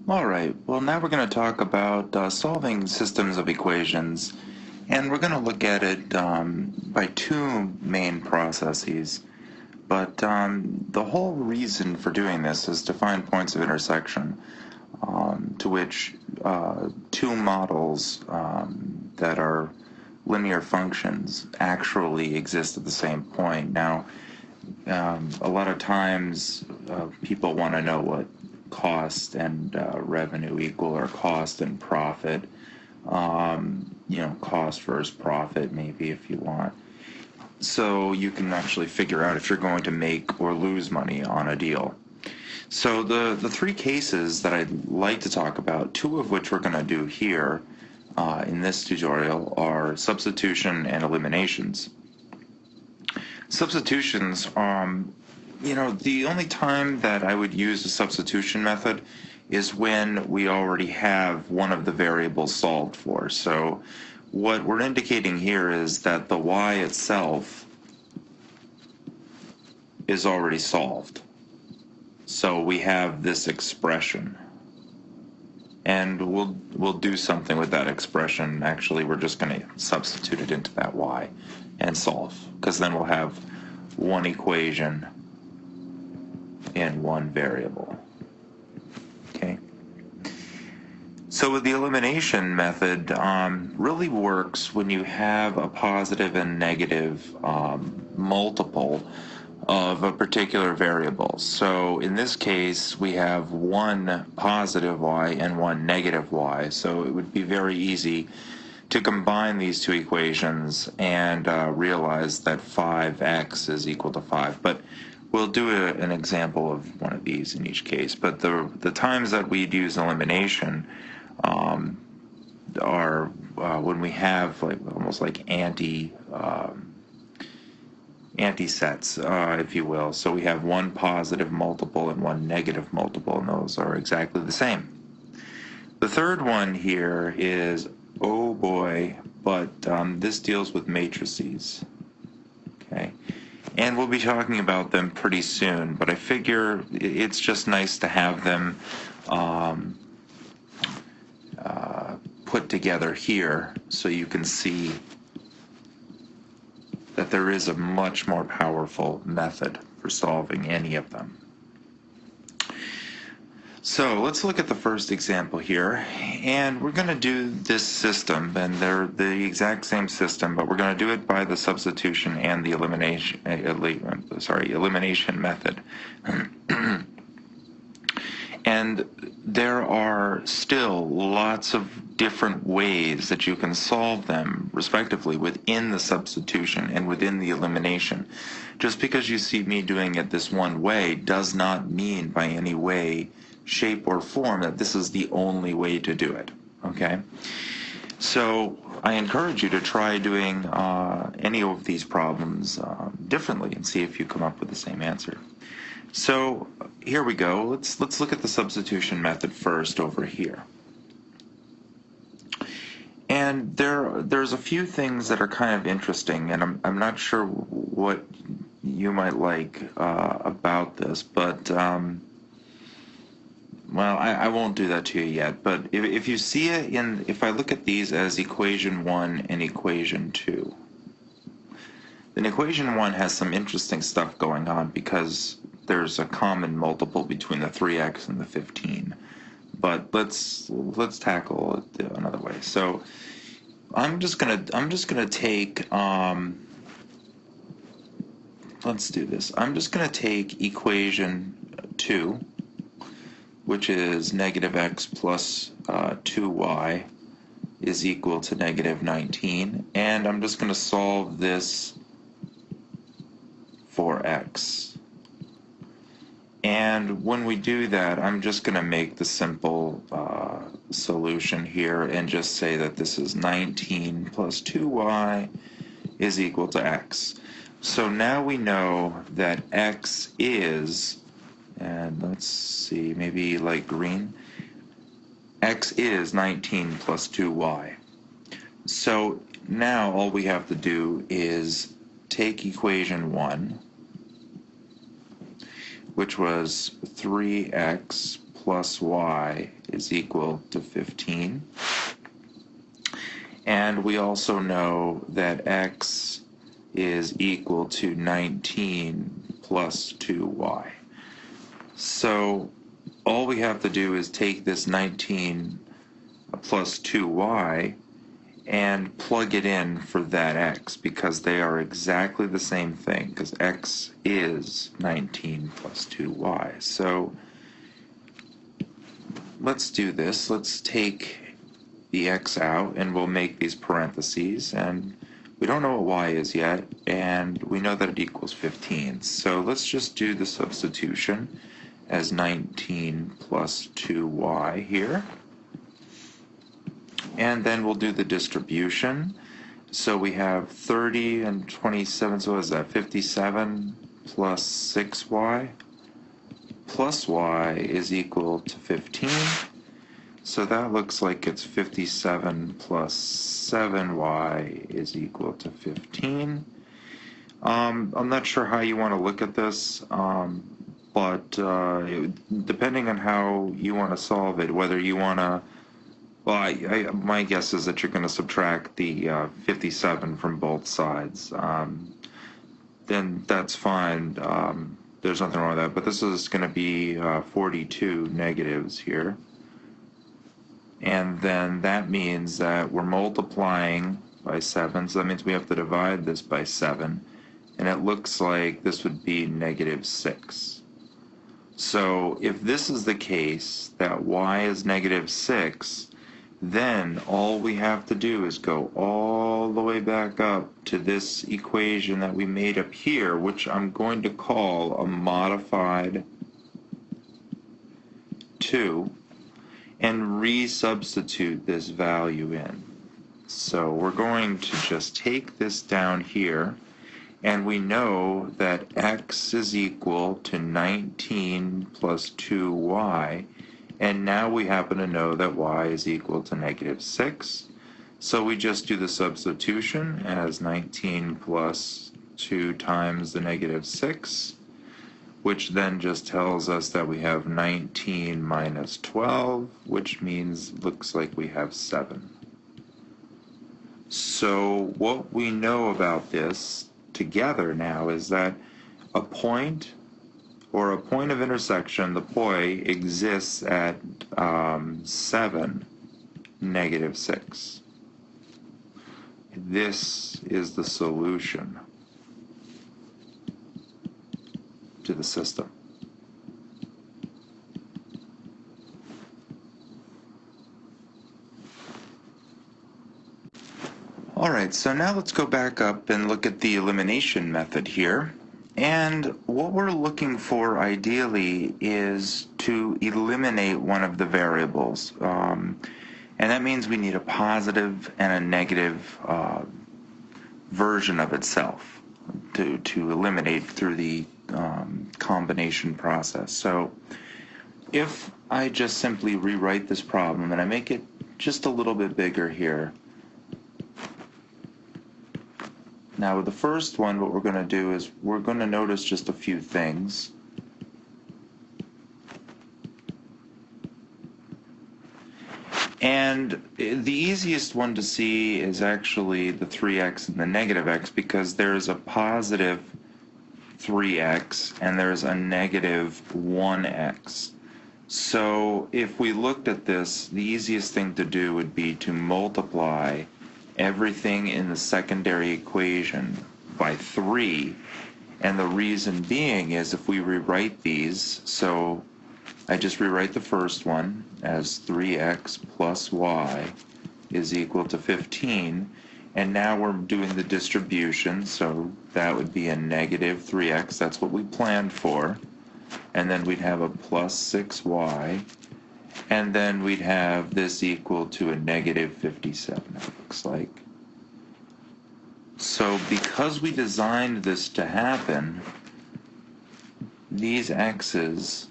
All right, well, now we're going to talk about solving systems of equations, and we're going to look at it by two main processes. But the whole reason for doing this is to find points of intersection to which two models that are linear functions actually exist at the same point. Now, a lot of times people want to know what cost and revenue equal, or cost and profit. Cost versus profit, maybe, if you want. So you can actually figure out if you're going to make or lose money on a deal. So the three cases that I'd like to talk about, two of which we're going to do here in this tutorial, are substitution and eliminations. Substitutions, the only time that I would use a substitution method is when we already have one of the variables solved for. So what we're indicating here is that the y itself is already solved. So we have this expression, and we'll do something with that expression. Actually, we're just going to substitute it into that y and solve, because then we'll have one equation in one variable. Okay. So the elimination method really works when you have a positive and negative multiple of a particular variable. So in this case, we have one positive y and one negative y. So it would be very easy to combine these two equations and realize that 5x is equal to 5. But we'll do an example of one of these in each case. But the times that we'd use elimination are when we have almost like anti-sets, if you will. So we have one positive multiple and one negative multiple, and those are exactly the same. The third one here is, oh boy, but this deals with matrices. Okay. And we'll be talking about them pretty soon, but I figure it's just nice to have them put together here so you can see that there is a much more powerful method for solving any of them. So let's look at the first example here, and we're going to do this system, and they're the exact same system, but we're going to do it by the substitution and the elimination method. And there are still lots of different ways that you can solve them, respectively, within the substitution and within the elimination. Just because you see me doing it this one way does not mean by any way, shape, or form that this is the only way to do it, okay? So I encourage you to try doing any of these problems differently and see if you come up with the same answer. So here we go. Let's look at the substitution method first over here. And there's a few things that are kind of interesting, and I'm not sure what you might like about this, but well, I won't do that to you yet. But if you see it if I look at these as equation 1 and equation 2, then equation 1 has some interesting stuff going on because there's a common multiple between the 3x and the 15. But let's tackle it another way. So I'm just gonna take let's do this. I'm just gonna take equation 2, which is negative x plus 2y is equal to negative 19, and I'm just gonna solve this for x. And when we do that, I'm just going to make the simple solution here and just say that this is 19 plus 2y is equal to x. So now we know that x is, and let's see, maybe light green, x is 19 plus 2y. So now all we have to do is take equation 1, which was 3x plus y is equal to 15. And we also know that x is equal to 19 plus 2y. So all we have to do is take this 19 plus 2y and plug it in for that x, because they are exactly the same thing, because x is 19 plus 2y. So let's do this. Let's take the x out, and we'll make these parentheses, and we don't know what y is yet, and we know that it equals 15. So let's just do the substitution as 19 plus 2y here. And then we'll do the distribution. So we have 30 and 27, so what is that, 57 plus 6y plus y is equal to 15. So that looks like it's 57 plus 7y is equal to 15. I'm not sure how you want to look at this, but depending on how you want to solve it, whether you want to, well, my guess is that you're going to subtract the 57 from both sides. Then that's fine. There's nothing wrong with that. But this is going to be 42 negatives here. And then that means that we're multiplying by 7. So that means we have to divide this by 7. And it looks like this would be negative 6. So if this is the case, that y is negative 6, then all we have to do is go all the way back up to this equation that we made up here, which I'm going to call a modified 2, and resubstitute this value in. So we're going to just take this down here, and we know that x is equal to 19 plus 2y, and now we happen to know that y is equal to negative 6. So we just do the substitution as 19 plus 2 times the negative 6, which then just tells us that we have 19 minus 12, which means, looks like we have 7. So what we know about this together now is that a point, or a point of intersection, the poi, exists at 7, negative 6. This is the solution to the system. All right, so now let's go back up and look at the elimination method here. And what we're looking for ideally is to eliminate one of the variables. And that means we need a positive and a negative version of itself to eliminate through the combination process. So if I just simply rewrite this problem and I make it just a little bit bigger here. Now with the first one, what we're going to do is we're going to notice just a few things. And the easiest one to see is actually the 3x and the negative x, because there's a positive 3x and there's a negative 1x. So if we looked at this, the easiest thing to do would be to multiply everything in the secondary equation by 3. And the reason being is if we rewrite these, so I just rewrite the first one as 3x plus y is equal to 15, and now we're doing the distribution, so that would be a negative 3x, that's what we planned for, and then we'd have a plus 6y, and then we'd have this equal to a negative 57, it looks like. So because we designed this to happen, these x's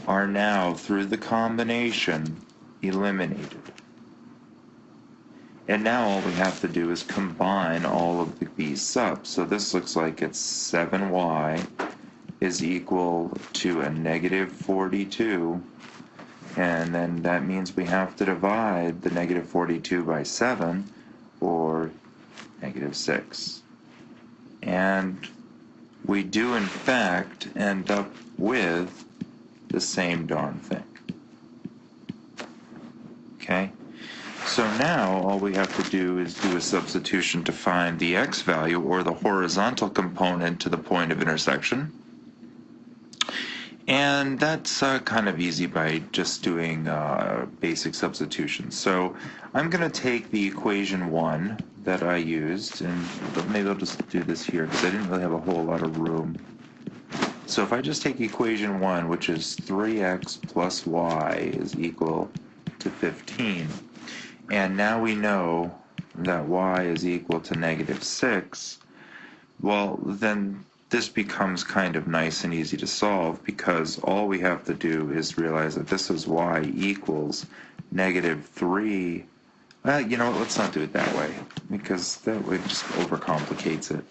are now, through the combination, eliminated. And now all we have to do is combine all of the b subs. So this looks like it's 7y is equal to a negative 42 And then that means we have to divide the negative 42 by 7, or negative 6. And we do, in fact, end up with the same darn thing. Okay? So now all we have to do is do a substitution to find the x value, or the horizontal component to the point of intersection. And that's kind of easy by just doing basic substitutions. So I'm going to take the equation 1 that I used, and maybe I'll just do this here because I didn't really have a whole lot of room. So if I just take equation 1, which is 3x plus y is equal to 15, and now we know that y is equal to negative 6, well, then this becomes kind of nice and easy to solve, because all we have to do is realize that this is y equals negative 3. You know what, let's not do it that way, because that way just overcomplicates it.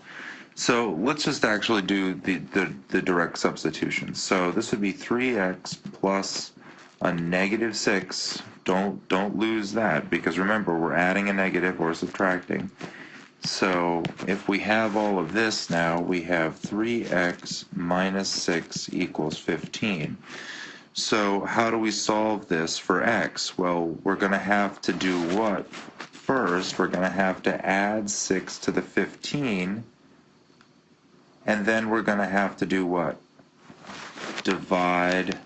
So let's just actually do the direct substitution. So this would be 3x plus a negative 6. Don't lose that, because remember, we're adding a negative or subtracting. So if we have all of this now, we have 3x minus 6 equals 15. So how do we solve this for x? Well, we're going to have to do what? First, we're going to have to add 6 to the 15, and then we're going to have to do what? Divide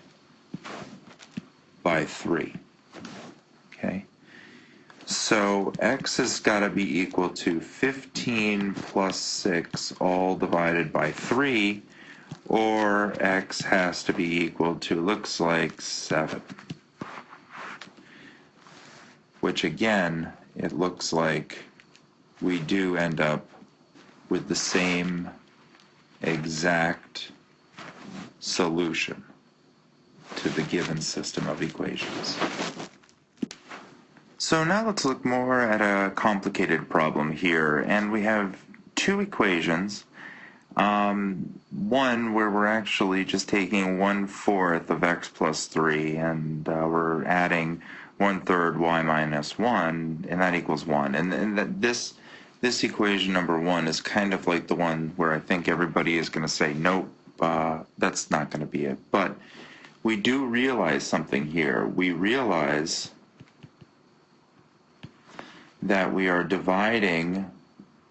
by 3. Okay? So x has got to be equal to 15 plus 6 all divided by 3, or x has to be equal to, looks like, 7. Which again, it looks like we do end up with the same exact solution to the given system of equations. So now let's look more at a complicated problem here, and we have two equations. One where we're actually just taking 1/4 of x plus 3, and we're adding 1/3 y minus 1, and that equals 1. And this equation number 1 is kind of like the one where I think everybody is going to say, nope, that's not going to be it. But we do realize something here. We realize that we are dividing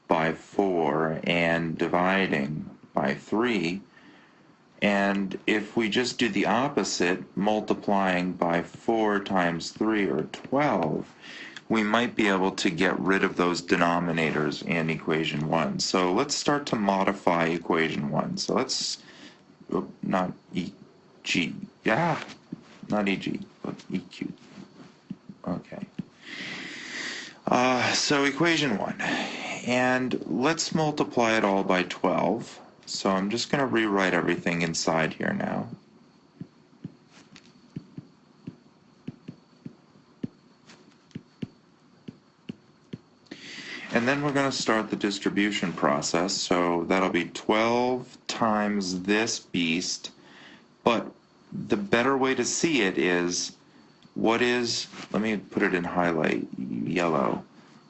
by 4 and dividing by 3, and if we just do the opposite, multiplying by 4 times 3, or 12, we might be able to get rid of those denominators in equation 1. So let's start to modify equation 1. So let's, not EG, yeah, not EG, but EQ. Okay. So equation 1, and let's multiply it all by 12. So I'm just going to rewrite everything inside here now. And then we're going to start the distribution process. So that'll be 12 times this beast, but the better way to see it is, what is, let me put it in highlight yellow,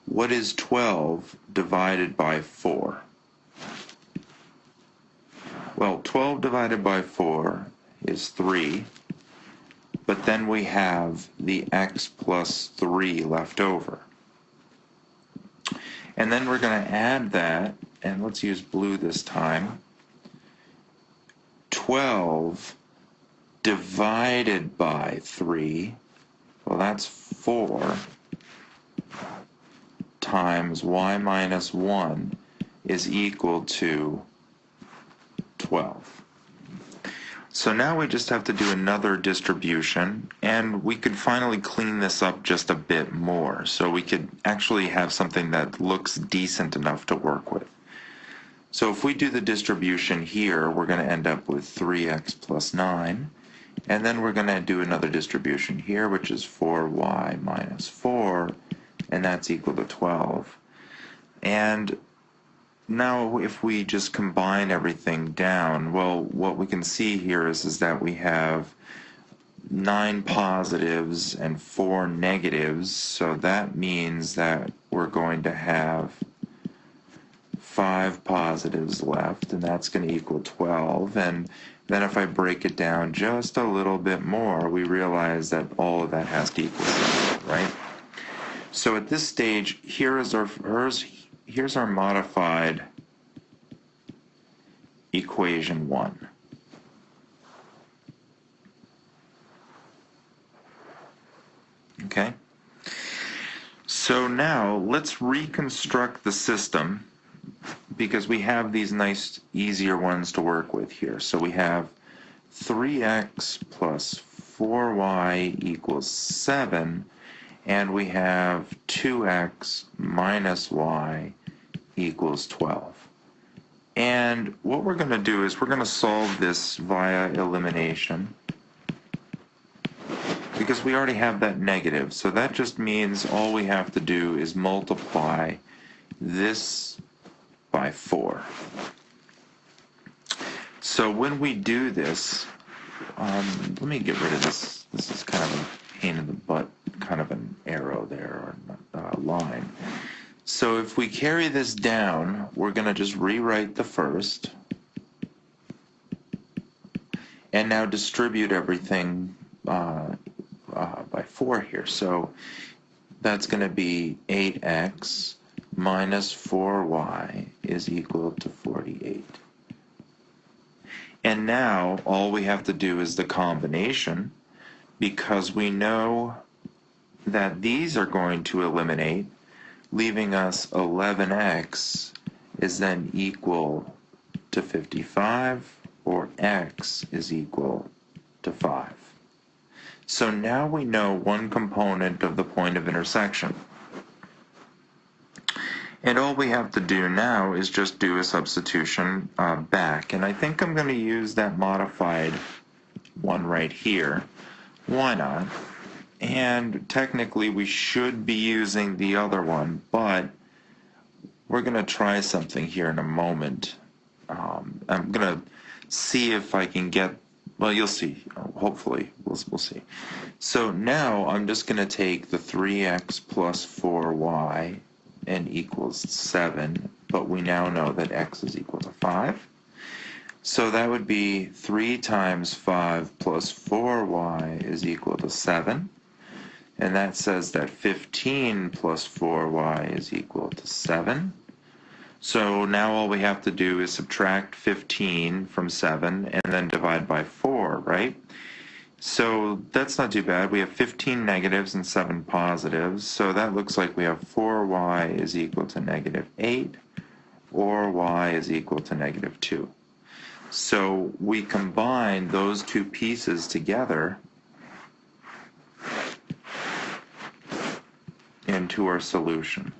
what is 12 divided by 4? Well, 12 divided by 4 is 3, but then we have the x plus 3 left over. And then we're going to add that, and let's use blue this time, 12 divided by 3, well, that's 4 times y minus 1 is equal to 12. So now we just have to do another distribution, and we could finally clean this up just a bit more, so we could actually have something that looks decent enough to work with. So if we do the distribution here, we're going to end up with 3x plus 9, and then we're going to do another distribution here, which is 4y minus 4, and that's equal to 12. And now if we just combine everything down, well, what we can see here is that we have 9 positives and 4 negatives, so that means that we're going to have 5 positives left, and that's going to equal 12. And then if I break it down just a little bit more, we realize that all of that has to equal 7, right? So at this stage, here's our modified equation 1. Okay? So now let's reconstruct the system, because we have these nice, easier ones to work with here. So we have 3x plus 4y equals 7, and we have 2x minus y equals 12. And what we're going to do is we're going to solve this via elimination, because we already have that negative. So that just means all we have to do is multiply this by 4. So when we do this, let me get rid of this. This is kind of a pain in the butt, kind of an arrow there, or a line. So if we carry this down, we're going to just rewrite the first, and now distribute everything by 4 here. So that's going to be 8x minus 4y is equal to 48. And now all we have to do is the combination, because we know that these are going to eliminate, leaving us 11x is then equal to 55, or x is equal to 5. So now we know one component of the point of intersection. And all we have to do now is just do a substitution back. And I think I'm going to use that modified one right here. Why not? And technically we should be using the other one, but we're going to try something here in a moment. I'm going to see if I can get, well, you'll see. Hopefully, we'll see. So now I'm just going to take the 3x plus 4y and equals 7, but we now know that x is equal to 5. So that would be 3 times 5 plus 4y is equal to 7. And that says that 15 plus 4y is equal to 7. So now all we have to do is subtract 15 from 7 and then divide by 4, right? So that's not too bad. We have 15 negatives and 7 positives. So that looks like we have 4y is equal to negative 8, or y is equal to negative 2. So we combine those two pieces together into our solution.